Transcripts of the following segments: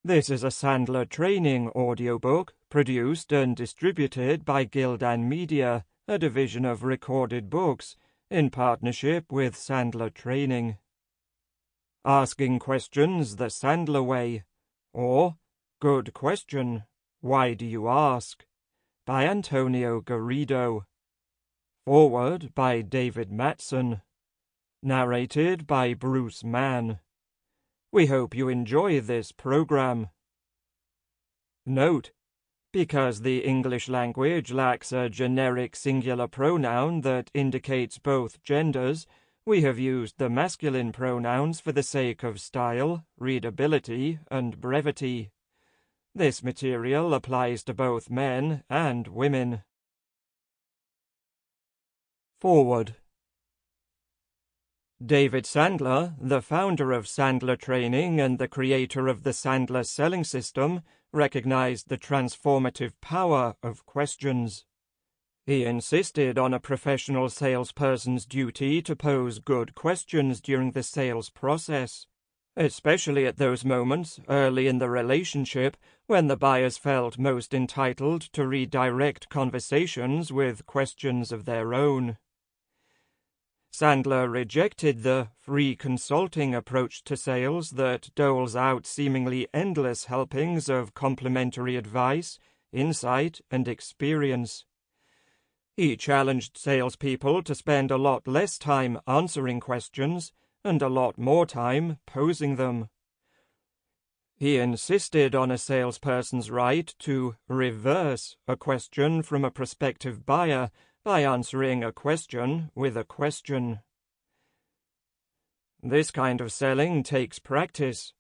This is a Sandler training audiobook produced and distributed by Gildan Media, a division of Recorded Books, in partnership with Sandler Training. Asking Questions the Sandler Way, or Good Question, Why Do You Ask? By Antonio Garrido. Foreword by David Mattson. Narrated by Bruce Mann. We hope you enjoy this program. Note: because the English language lacks a generic singular pronoun that indicates both genders, we have used the masculine pronouns for the sake of style, readability, and brevity. This material applies to both men and women. Foreword. David Sandler, the founder of Sandler Training and the creator of the Sandler selling system, recognized the transformative power of questions. He insisted on a professional salesperson's duty to pose good questions during the sales process, especially at those moments early in the relationship when the buyers felt most entitled to redirect conversations with questions of their own. Sandler rejected the free consulting approach to sales that doles out seemingly endless helpings of complimentary advice, insight, and experience. He challenged salespeople to spend a lot less time answering questions and a lot more time posing them. He insisted on a salesperson's right to reverse a question from a prospective buyer by answering a question with a question. This kind of selling takes practice.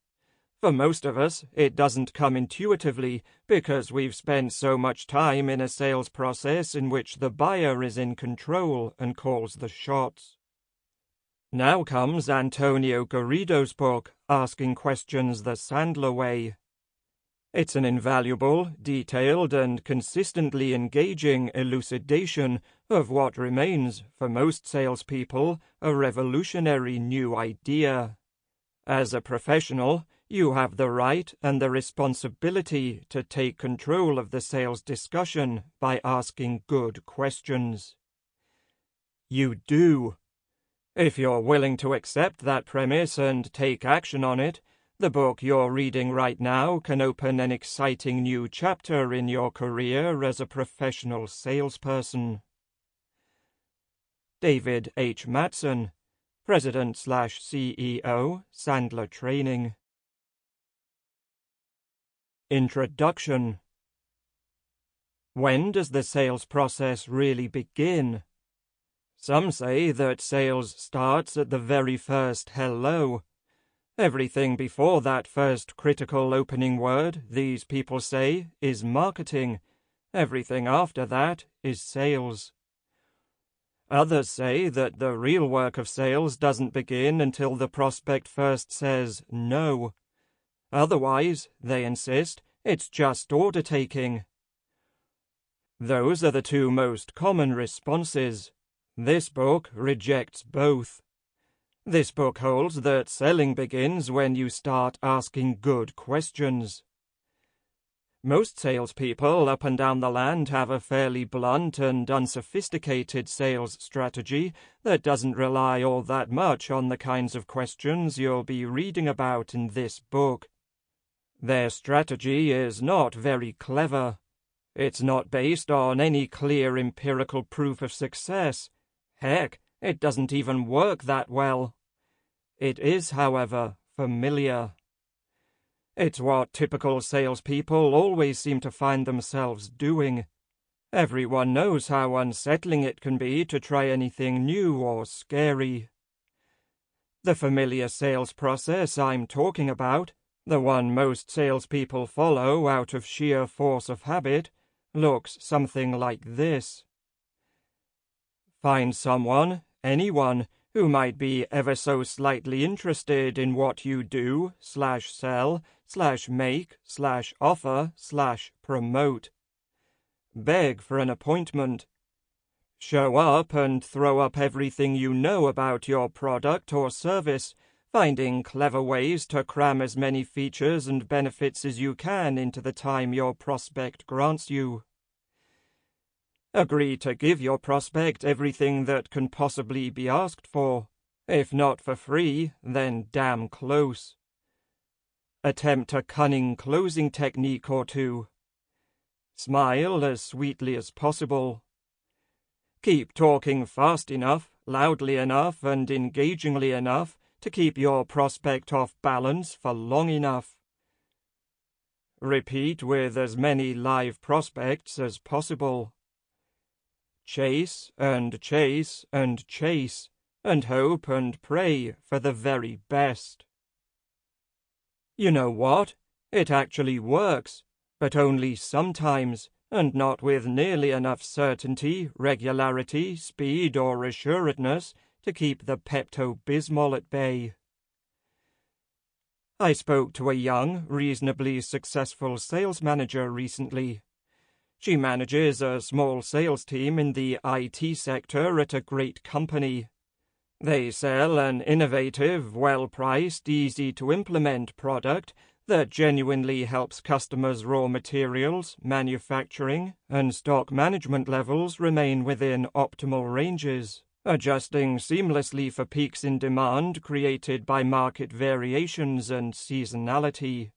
For most of us, it doesn't come intuitively because we've spent so much time in a sales process in which the buyer is in control and calls the shots. Now comes Antonio Garrido's book, Asking Questions the Sandler Way. It's an invaluable, detailed, and consistently engaging elucidation of what remains, for most salespeople, a revolutionary new idea. As a professional, you have the right and the responsibility to take control of the sales discussion by asking good questions. You do. If you're willing to accept that premise and take action on it, the book you're reading right now can open an exciting new chapter in your career as a professional salesperson. David H. Mattson, President/CEO, Sandler Training. Introduction. When does the sales process really begin? Some say that sales starts at the very first hello. Everything before that first critical opening word, these people say, is marketing. Everything after that is sales. Others say that the real work of sales doesn't begin until the prospect first says no. Otherwise, they insist, it's just order taking. Those are the two most common responses. This book rejects both. This book holds that selling begins when you start asking good questions. Most salespeople up and down the land have a fairly blunt and unsophisticated sales strategy that doesn't rely all that much on the kinds of questions you'll be reading about in this book. Their strategy is not very clever. It's not based on any clear empirical proof of success. Heck, it doesn't even work that well. It is, however, familiar. It's what typical salespeople always seem to find themselves doing. Everyone knows how unsettling it can be to try anything new or scary. The familiar sales process I'm talking about, the one most salespeople follow out of sheer force of habit, looks something like this. Find someone, anyone, who might be ever so slightly interested in what you do, /sell, /make, /offer, /promote. Beg for an appointment. Show up and throw up everything you know about your product or service, finding clever ways to cram as many features and benefits as you can into the time your prospect grants you. Agree to give your prospect everything that can possibly be asked for. If not for free, then damn close. Attempt a cunning closing technique or two. Smile as sweetly as possible. Keep talking fast enough, loudly enough, and engagingly enough to keep your prospect off balance for long enough. Repeat with as many live prospects as possible. Chase and chase and chase, and hope and pray for the very best. You know what? It actually works, but only sometimes, and not with nearly enough certainty, regularity, speed, or assuredness to keep the Pepto-Bismol at bay. I spoke to a young, reasonably successful sales manager recently. She manages a small sales team in the IT sector at a great company. They sell an innovative, well-priced, easy-to-implement product that genuinely helps customers' raw materials, manufacturing, and stock management levels remain within optimal ranges, adjusting seamlessly for peaks in demand created by market variations and seasonality.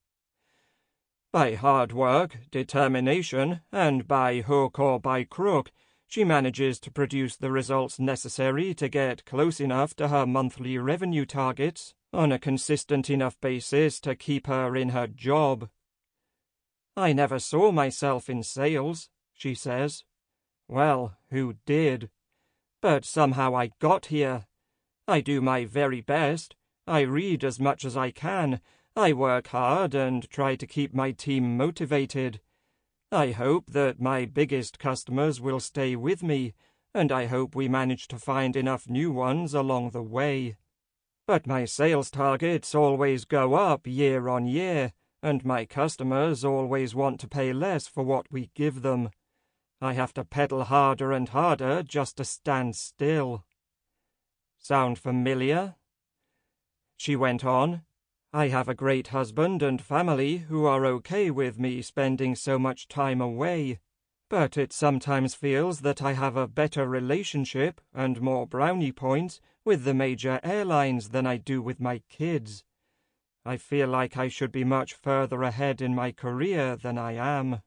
By hard work, determination, and by hook or by crook, she manages to produce the results necessary to get close enough to her monthly revenue targets on a consistent enough basis to keep her in her job. I never saw myself in sales, she says. Well, who did? But somehow I got here. I do my very best. I read as much as I can. I work hard and try to keep my team motivated. I hope that my biggest customers will stay with me, and I hope we manage to find enough new ones along the way. But my sales targets always go up year on year, and my customers always want to pay less for what we give them. I have to pedal harder and harder just to stand still. Sound familiar? She went on. I have a great husband and family who are okay with me spending so much time away, but it sometimes feels that I have a better relationship and more brownie points with the major airlines than I do with my kids. I feel like I should be much further ahead in my career than I am.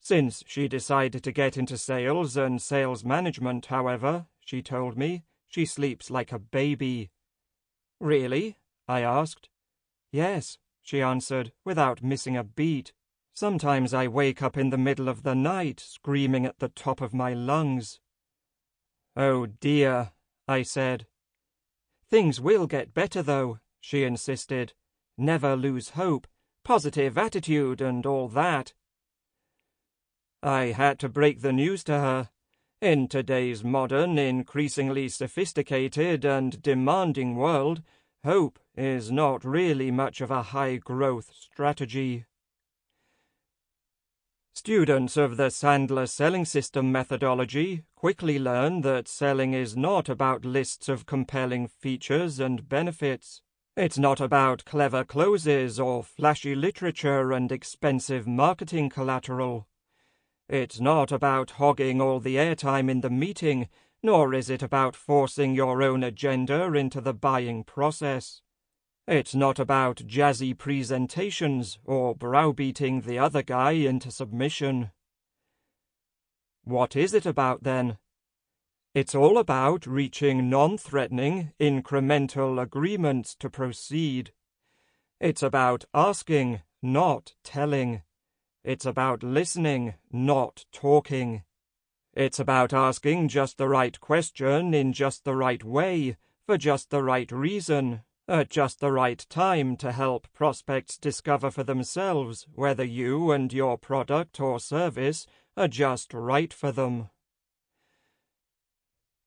Since she decided to get into sales and sales management, however, she told me, she sleeps like a baby. Really? I asked. Yes, she answered, without missing a beat. Sometimes I wake up in the middle of the night, screaming at the top of my lungs. Oh dear, I said. Things will get better, though, she insisted. Never lose hope, positive attitude and all that. I had to break the news to her. In today's modern, increasingly sophisticated and demanding world, hope is not really much of a high-growth strategy. Students of the Sandler selling system methodology quickly learn that selling is not about lists of compelling features and benefits. It's not about clever closes or flashy literature and expensive marketing collateral. It's not about hogging all the airtime in the meeting, nor is it about forcing your own agenda into the buying process. It's not about jazzy presentations or browbeating the other guy into submission. What is it about, then? It's all about reaching non-threatening, incremental agreements to proceed. It's about asking, not telling. It's about listening, not talking. It's about asking just the right question in just the right way, for just the right reason, at just the right time to help prospects discover for themselves whether you and your product or service are just right for them.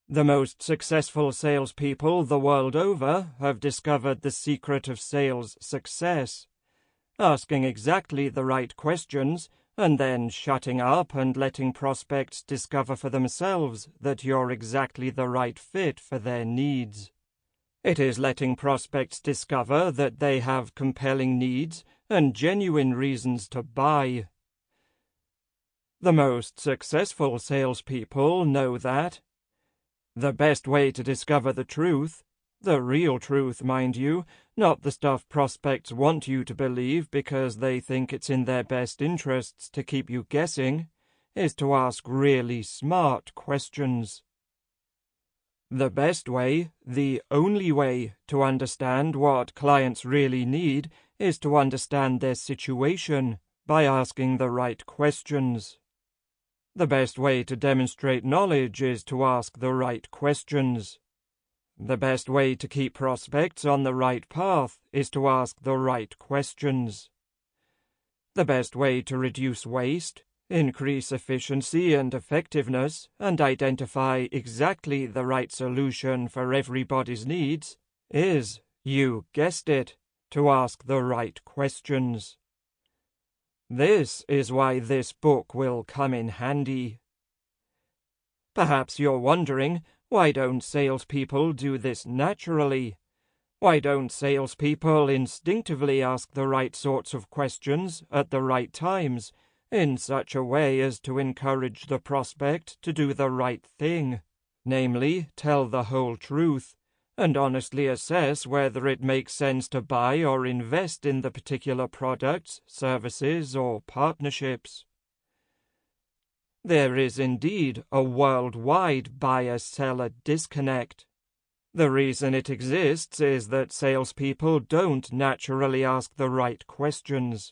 The most successful salespeople the world over have discovered the secret of sales success. Asking exactly the right questions, and then shutting up and letting prospects discover for themselves that you're exactly the right fit for their needs. It is letting prospects discover that they have compelling needs and genuine reasons to buy. The most successful salespeople know that. The best way to discover the truth, the real truth, mind you, not the stuff prospects want you to believe because they think it's in their best interests to keep you guessing, is to ask really smart questions. The best way, the only way, to understand what clients really need is to understand their situation by asking the right questions. The best way to demonstrate knowledge is to ask the right questions. The best way to keep prospects on the right path is to ask the right questions. The best way to reduce waste, increase efficiency and effectiveness, and identify exactly the right solution for everybody's needs is, you guessed it, to ask the right questions. This is why this book will come in handy. Perhaps you're wondering, why don't salespeople do this naturally? Why don't salespeople instinctively ask the right sorts of questions at the right times, in such a way as to encourage the prospect to do the right thing, namely, tell the whole truth, and honestly assess whether it makes sense to buy or invest in the particular products, services, or partnerships? There is indeed a worldwide buyer-seller disconnect. The reason it exists is that salespeople don't naturally ask the right questions.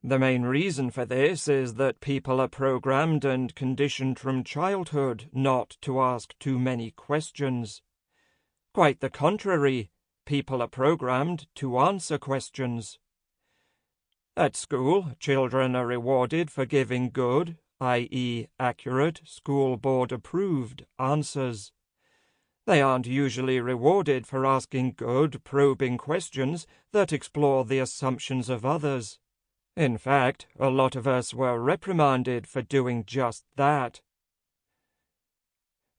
The main reason for this is that people are programmed and conditioned from childhood not to ask too many questions. Quite the contrary, people are programmed to answer questions. At school, children are rewarded for giving good, i.e., accurate, school board-approved answers. They aren't usually rewarded for asking good, probing questions that explore the assumptions of others. In fact, a lot of us were reprimanded for doing just that.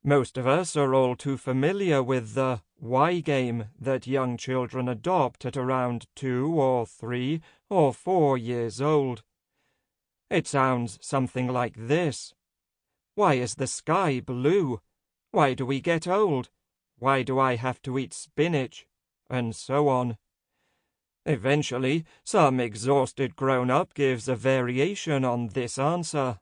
Most of us are all too familiar with the why game that young children adopt at around 2 or 3 or 4 years old. It sounds something like this. Why is the sky blue? Why do we get old? Why do I have to eat spinach? And so on. Eventually, some exhausted grown-up gives a variation on this answer.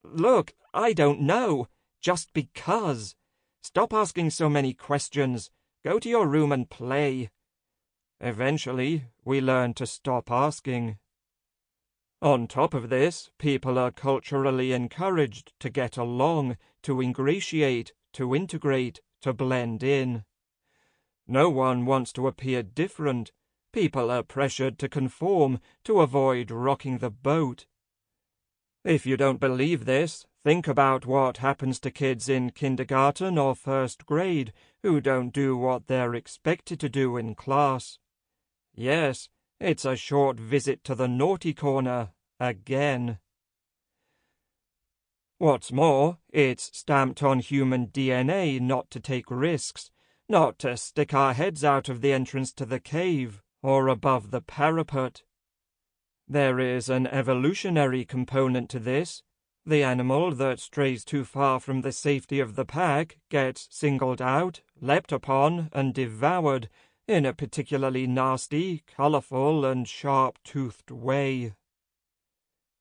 Look, I don't know. Just because. Stop asking so many questions. Go to your room and play. Eventually, we learn to stop asking. On top of this, people are culturally encouraged to get along, to ingratiate, to integrate, to blend in. No one wants to appear different. People are pressured to conform, to avoid rocking the boat. If you don't believe this, think about what happens to kids in kindergarten or first grade who don't do what they're expected to do in class. Yes, it's a short visit to the naughty corner, again. What's more, it's stamped on human DNA not to take risks, not to stick our heads out of the entrance to the cave or above the parapet. There is an evolutionary component to this. The animal that strays too far from the safety of the pack gets singled out, leapt upon, and devoured in a particularly nasty, colourful, and sharp-toothed way.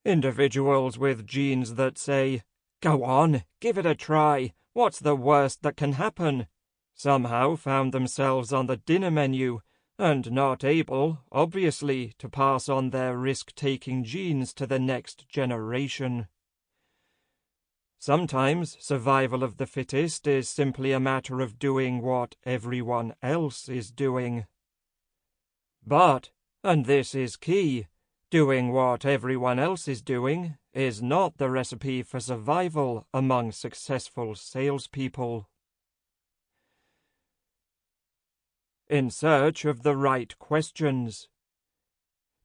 Individuals with genes that say, "Go on, give it a try, what's the worst that can happen?" somehow found themselves on the dinner menu, and not able, obviously, to pass on their risk-taking genes to the next generation. Sometimes survival of the fittest is simply a matter of doing what everyone else is doing. But, and this is key, doing what everyone else is doing is not the recipe for survival among successful salespeople. In search of the right questions.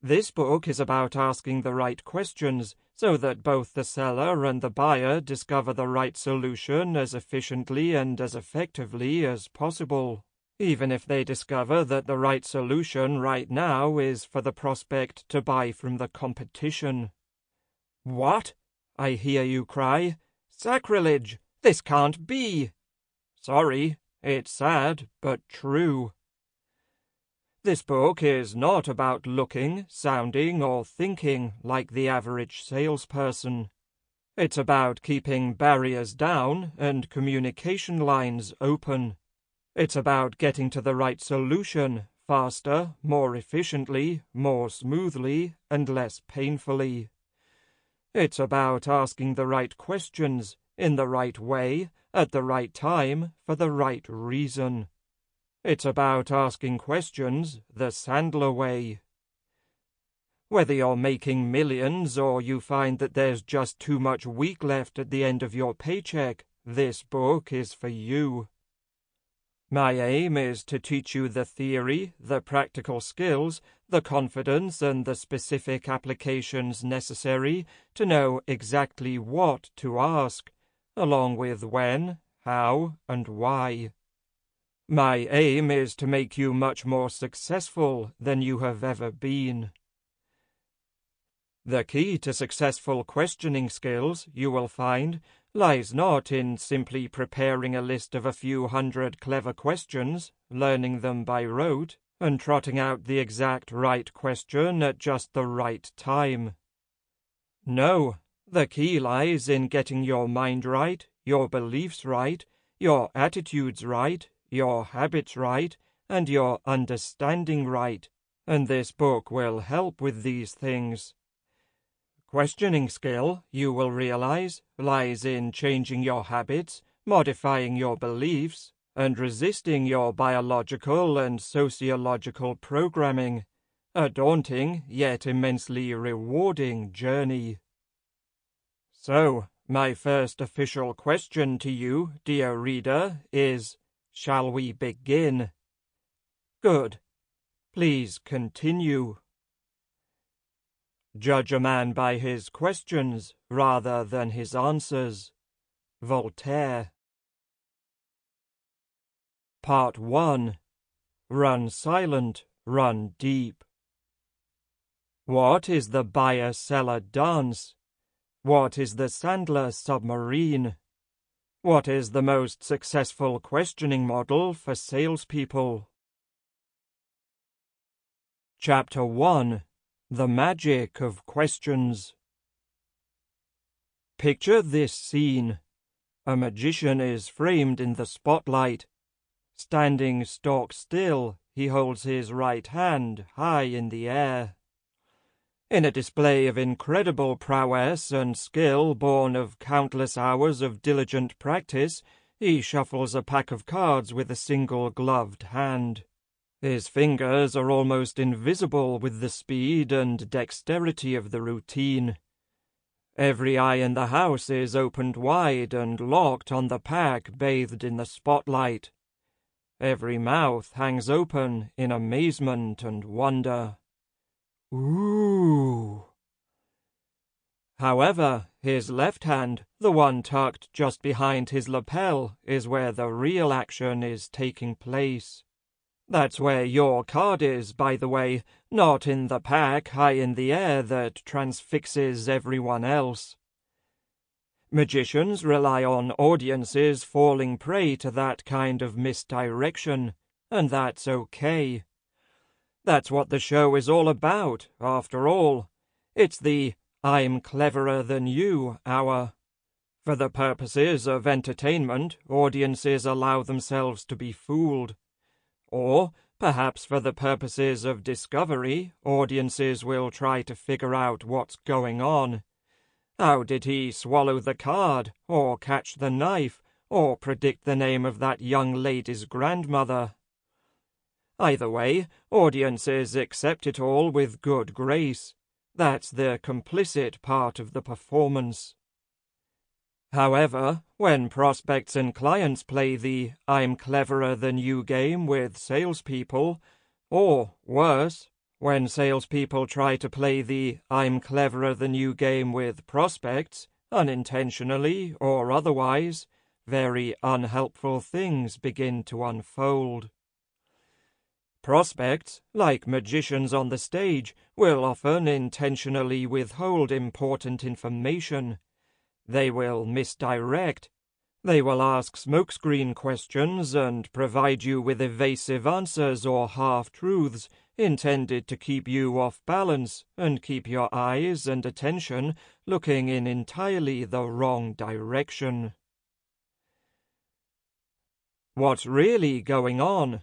This book is about asking the right questions so that both the seller and the buyer discover the right solution as efficiently and as effectively as possible. even if they discover that the right solution right now is for the prospect to buy from the competition. "What?" I hear you cry. "Sacrilege! This can't be!" Sorry, it's sad, but true. This book is not about looking, sounding, or thinking like the average salesperson. It's about keeping barriers down and communication lines open. It's about getting to the right solution faster, more efficiently, more smoothly, and less painfully. It's about asking the right questions in the right way, at the right time, for the right reason. It's about asking questions the Sandler way. Whether you're making millions or you find that there's just too much week left at the end of your paycheck, this book is for you. My aim is to teach you the theory, the practical skills, the confidence, and the specific applications necessary to know exactly what to ask, along with when, how, and why. My aim is to make you much more successful than you have ever been. The key to successful questioning skills, you will find, lies not in simply preparing a list of a few hundred clever questions, learning them by rote, and trotting out the exact right question at just the right time. No, the key lies in getting your mind right, your beliefs right, your attitudes right, your habits right, and your understanding right, and this book will help with these things. Questioning skill, you will realize, lies in changing your habits, modifying your beliefs, and resisting your biological and sociological programming, a daunting yet immensely rewarding journey. So, my first official question to you, dear reader, is, shall we begin? Good. Please continue. Judge a man by his questions rather than his answers. Voltaire. Part 1. Run silent, run deep. What is the buyer-seller dance? What is the Sandler submarine? What is the most successful questioning model for salespeople? Chapter 1. The Magic of Questions. Picture this scene. A magician is framed in the spotlight. Standing stock still, he holds his right hand high in the air. In a display of incredible prowess and skill born of countless hours of diligent practice, he shuffles a pack of cards with a single gloved hand. His fingers are almost invisible with the speed and dexterity of the routine. Every eye in the house is opened wide and locked on the pack bathed in the spotlight. Every mouth hangs open in amazement and wonder. Ooh! However, his left hand, the one tucked just behind his lapel, is where the real action is taking place. That's where your card is, by the way, not in the pack high in the air that transfixes everyone else. Magicians rely on audiences falling prey to that kind of misdirection, and that's okay. That's what the show is all about, after all. It's the I'm cleverer than you hour. For the purposes of entertainment, audiences allow themselves to be fooled. Or, perhaps for the purposes of discovery, audiences will try to figure out what's going on. How did he swallow the card, or catch the knife, or predict the name of that young lady's grandmother? Either way, audiences accept it all with good grace. That's the complicit part of the performance. However, when prospects and clients play the I'm cleverer than you game with salespeople, or worse, when salespeople try to play the I'm cleverer than you game with prospects, unintentionally or otherwise, very unhelpful things begin to unfold. Prospects, like magicians on the stage, will often intentionally withhold important information. They will misdirect. They will ask smokescreen questions and provide you with evasive answers or half-truths intended to keep you off balance and keep your eyes and attention looking in entirely the wrong direction. What's really going on?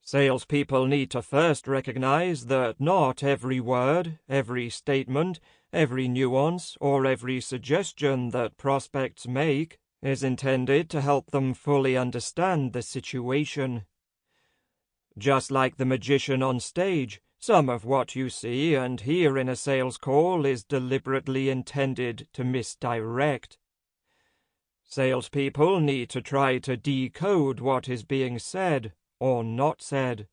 Salespeople need to first recognize that not every word, every statement, every nuance, or every suggestion that prospects make is intended to help them fully understand the situation. Just like the magician on stage, some of what you see and hear in a sales call is deliberately intended to misdirect. Salespeople need to try to decode what is being said or not said.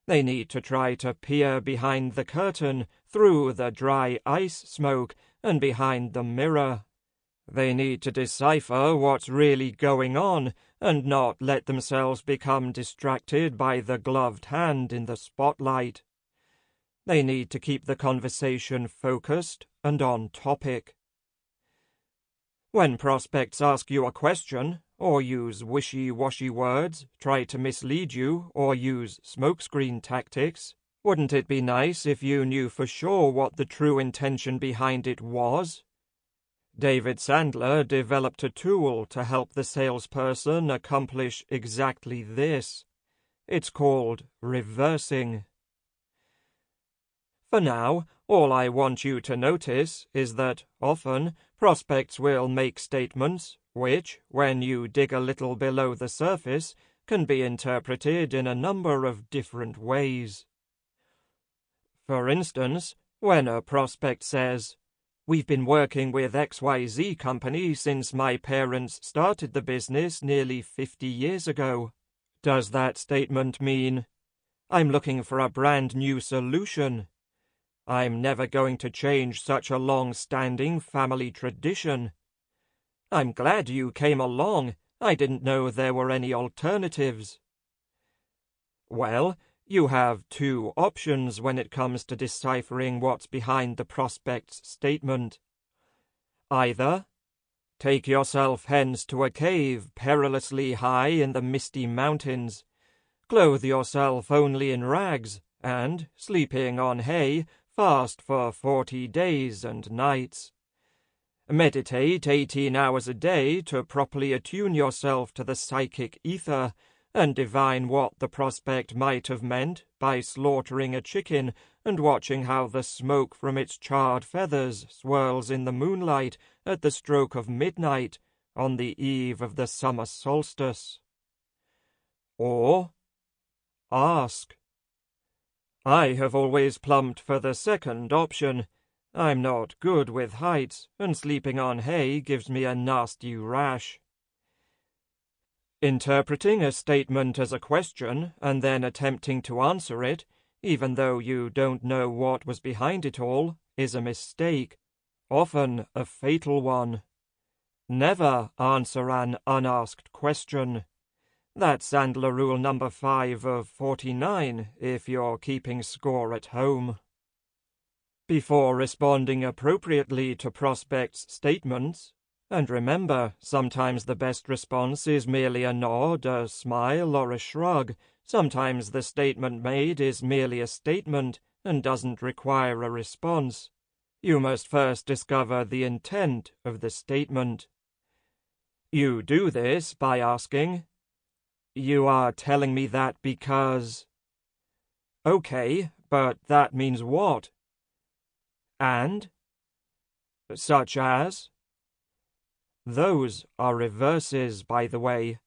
They need to try to peer behind the curtain, through the dry ice smoke, and behind the mirror. They need to decipher what's really going on, and not let themselves become distracted by the gloved hand in the spotlight. They need to keep the conversation focused and on topic. When prospects ask you a question, or use wishy-washy words, try to mislead you, or use smokescreen tactics, wouldn't it be nice if you knew for sure what the true intention behind it was? David Sandler developed a tool to help the salesperson accomplish exactly this. It's called reversing. For now, all I want you to notice is that often prospects will make statements which, when you dig a little below the surface, can be interpreted in a number of different ways. For instance, when a prospect says, "We've been working with XYZ company since my parents started the business nearly 50 years ago," does that statement mean, "I'm looking for a brand new solution. I'm never going to change such a long-standing family tradition. I'm glad you came along. I didn't know there were any alternatives." Well, you have two options when it comes to deciphering what's behind the prospect's statement. Either take yourself hence to a cave perilously high in the misty mountains, clothe yourself only in rags, and, sleeping on hay, fast for 40 days and nights. Meditate 18 hours a day to properly attune yourself to the psychic ether and divine what the prospect might have meant by slaughtering a chicken and watching how the smoke from its charred feathers swirls in the moonlight at the stroke of midnight on the eve of the summer solstice. Or ask. I have always plumped for the second option. I'm not good with heights, and sleeping on hay gives me a nasty rash. Interpreting a statement as a question and then attempting to answer it, even though you don't know what was behind it all, is a mistake, often a fatal one. Never answer an unasked question. That's Sandler rule number 5 of 49, if you're keeping score at home. Before responding appropriately to prospects' statements, and remember, sometimes the best response is merely a nod, a smile, or a shrug. Sometimes the statement made is merely a statement and doesn't require a response. You must first discover the intent of the statement. You do this by asking, "You are telling me that because..." Okay, but that means what? And? Such as? Those are reverses, by the way.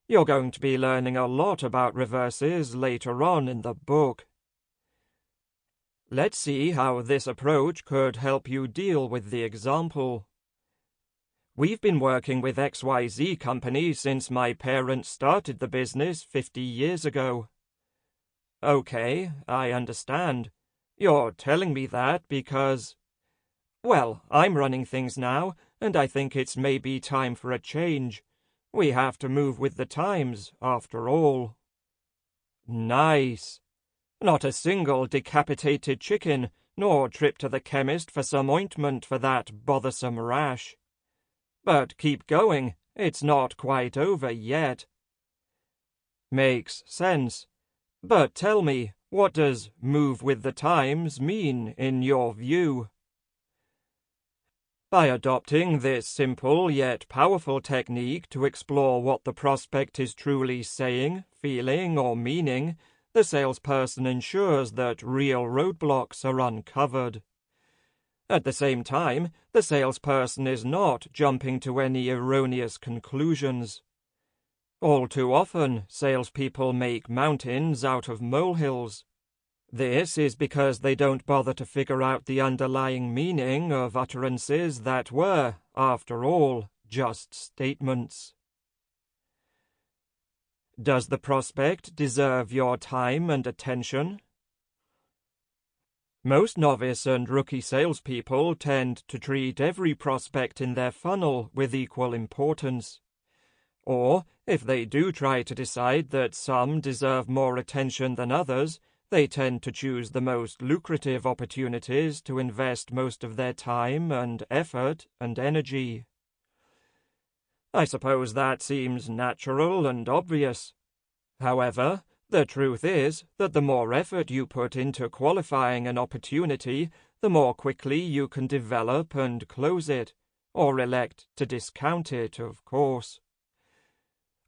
You're going to be learning a lot about reverses later on in the book. Let's see how this approach could help you deal with the example. We've been working with XYZ company since my parents started the business 50 years ago. Okay, I understand. You're telling me that because... Well, I'm running things now, and I think it's maybe time for a change. We have to move with the times, after all. Nice. Not a single decapitated chicken, nor trip to the chemist for some ointment for that bothersome rash. But keep going, it's not quite over yet. Makes sense. But tell me, what does move with the times mean in your view? By adopting this simple yet powerful technique to explore what the prospect is truly saying, feeling, or meaning, the salesperson ensures that real roadblocks are uncovered. At the same time, the salesperson is not jumping to any erroneous conclusions. All too often, salespeople make mountains out of molehills. This is because they don't bother to figure out the underlying meaning of utterances that were, after all, just statements. Does the prospect deserve your time and attention? Most novice and rookie salespeople tend to treat every prospect in their funnel with equal importance. Or, if they do try to decide that some deserve more attention than others, they tend to choose the most lucrative opportunities to invest most of their time and effort and energy. I suppose that seems natural and obvious. However, the truth is that the more effort you put into qualifying an opportunity, the more quickly you can develop and close it, or elect to discount it, of course.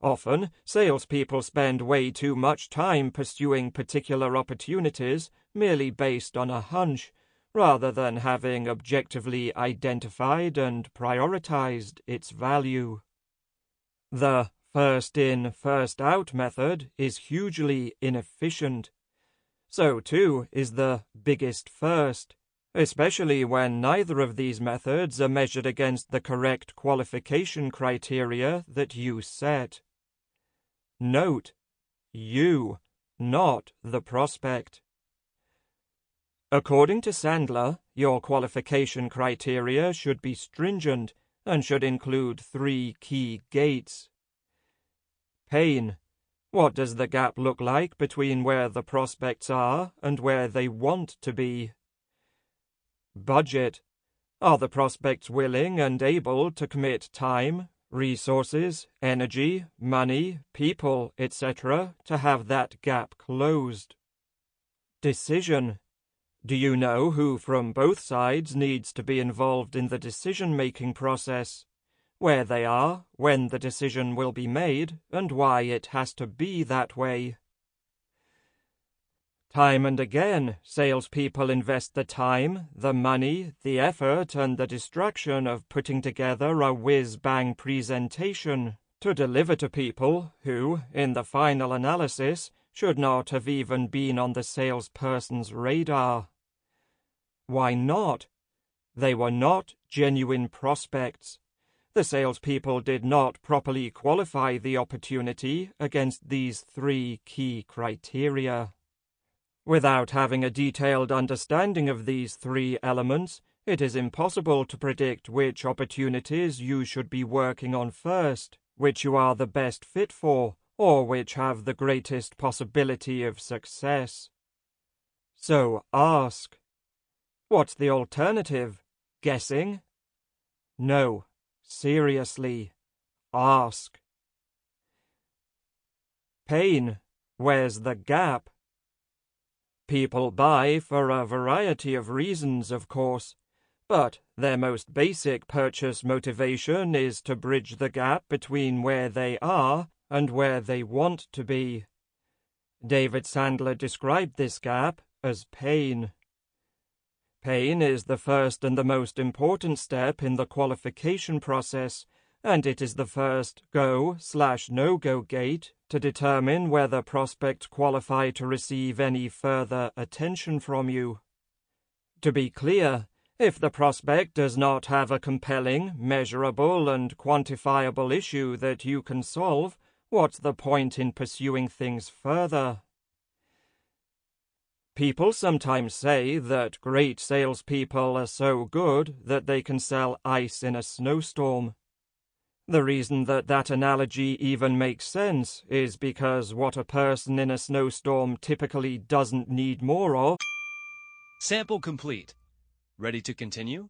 Often, salespeople spend way too much time pursuing particular opportunities merely based on a hunch, rather than having objectively identified and prioritized its value. The first in, first out method is hugely inefficient. So too is the biggest first, especially when neither of these methods are measured against the correct qualification criteria that you set. Note, you, not the prospect. According to Sandler, your qualification criteria should be stringent and should include 3 key gates. Pain. What does the gap look like between where the prospects are and where they want to be? Budget. Are the prospects willing and able to commit time, resources, energy, money, people, etc. to have that gap closed? Decision. Do you know who from both sides needs to be involved in the decision-making process? Where they are, when the decision will be made, and why it has to be that way? Time and again, salespeople invest the time, the money, the effort, and the distraction of putting together a whiz-bang presentation to deliver to people who, in the final analysis, should not have even been on the salesperson's radar. Why not? They were not genuine prospects. The salespeople did not properly qualify the opportunity against these 3 key criteria. Without having a detailed understanding of these 3 elements, it is impossible to predict which opportunities you should be working on first, which you are the best fit for, or which have the greatest possibility of success. So ask. What's the alternative? Guessing? No. Seriously, ask. Pain. Where's the gap? People buy for a variety of reasons, of course, but their most basic purchase motivation is to bridge the gap between where they are and where they want to be. David Sandler described this gap as pain. Pain is the first and the most important step in the qualification process, and it is the first go/no-go gate to determine whether prospects qualify to receive any further attention from you. To be clear, if the prospect does not have a compelling, measurable, and quantifiable issue that you can solve, what's the point in pursuing things further? People sometimes say that great salespeople are so good that they can sell ice in a snowstorm. The reason that analogy even makes sense is because what a person in a snowstorm typically doesn't need more of. Sample complete. Ready to continue?